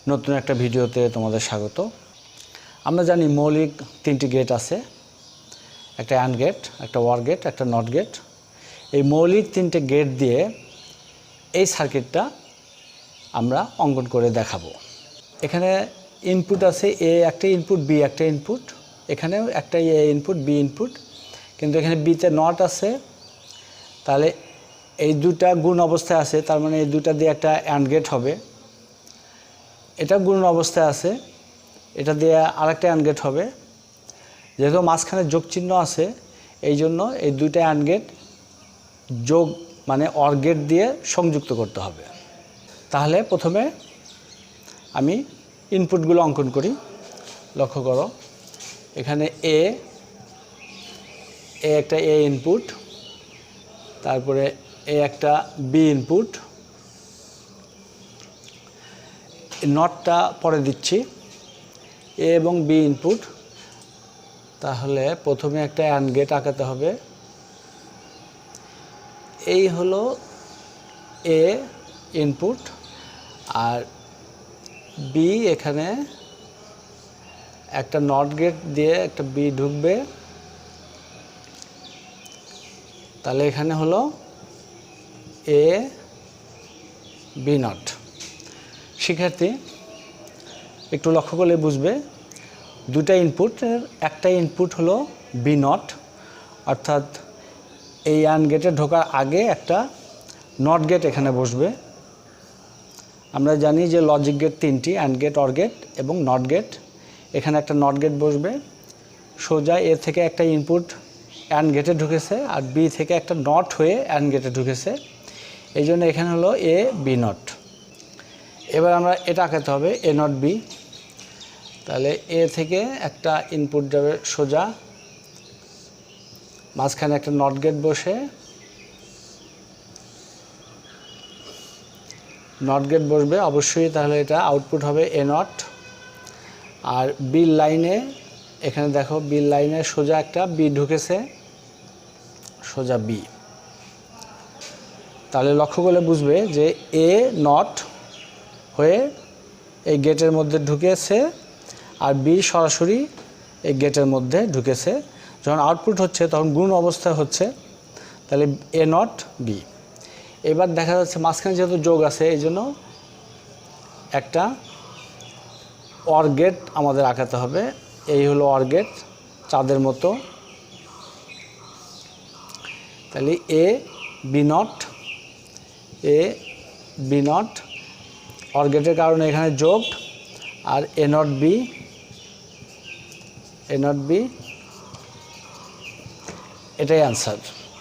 নতুন একটা ভিডিওতে তোমাদের স্বাগত। আমরা জানি মৌলিক তিনটি গেট আছে, একটা অ্যান্ড গেট, একটা ওয়ার গেট, একটা নট গেট। এই মৌলিক তিনটে গেট দিয়ে এই সার্কিটটা আমরা অঙ্কন করে দেখাবো। এখানে ইনপুট আছে, এ একটা ইনপুট, বি একটা ইনপুট, এখানেও একটা এ ইনপুট, বি ইনপুট, কিন্তু এখানে বিতে নট আছে। তাহলে এই দুটা গুণ অবস্থায় আছে, তার মানে এই দুটা দিয়ে একটা অ্যান্ড গেট হবে। এটা গুণ অবস্থায় আছে, এটা দিয়ে আরেকটা অ্যান্ড গেট হবে। যেহেতু মাঝখানে যোগ চিহ্ন আছে, এই জন্য এই দুইটা অ্যান্ড গেট যোগ মানে অর গেট দিয়ে সংযুক্ত করতে হবে। তাহলে প্রথমে আমি ইনপুটগুলো অঙ্কন করি। লক্ষ্য করো, এখানে এ একটা এ ইনপুট, তারপরে এ একটা বি ইনপুট, নটটা পরে দিচ্ছি, এ এবং বি ইনপুট। তাহলে প্রথমে একটা অ্যান্ড গেট আঁকাতে হবে। এই হলো এ ইনপুট, আর বি এখানে একটা নট গেট দিয়ে একটা বি ঢুকবে। তাহলে এখানে হলো এ বি নট। শিক্ষার্থী একটু লক্ষ্য করলে বুঝবে, দুটা ইনপুটের একটা ইনপুট হলো বি নট, অর্থাৎ এই অ্যান্ড গেটে ঢোকার আগে একটা নট গেট এখানে বসবে। আমরা জানি যে লজিক গেট তিনটি, অ্যান্ড গেট, অর গেট এবং নট গেট। এখানে একটা নট গেট বসবে। সোজা এ থেকে একটা ইনপুট অ্যান্ড গেটে ঢুকেছে, আর বি থেকে একটা নট হয়ে অ্যান্ড গেটে ঢুকেছে, এই জন্য এখানে হলো এ বি নট। এবার আমরা এটা আঁকাতে হবে এ নট বি। তাহলে এ থেকে একটা ইনপুট যাবে সোজা, মাঝখানে একটা নট গেট বসে, নট গেট বসবে অবশ্যই। তাহলে এটা আউটপুট হবে এ নট। আর বি লাইনে, এখানে দেখো বি লাইনে সোজা একটা বি ঢুকেছে, সোজা বি। তাহলে লক্ষ্য করলে বুঝবে যে এ নট হয়ে এই গেটের মধ্যে ঢুকেছে, আর বি সরাসরি এই গেটের মধ্যে ঢুকেছে। যখন আউটপুট হচ্ছে তখন গুণ অবস্থায় হচ্ছে, তাহলে এ নট বি। এবার দেখা যাচ্ছে মাঝখানে যেহেতু যোগ আছে, এই জন্য একটা অর গেট আমাদের আঁকাতে হবে। এই হলো অর গেট, চাঁদের মতো। তাহলে A B not, A B not, or গেটের কারণে এখানে যোগ, আর A not B, A not B, এটাই অ্যান্সার।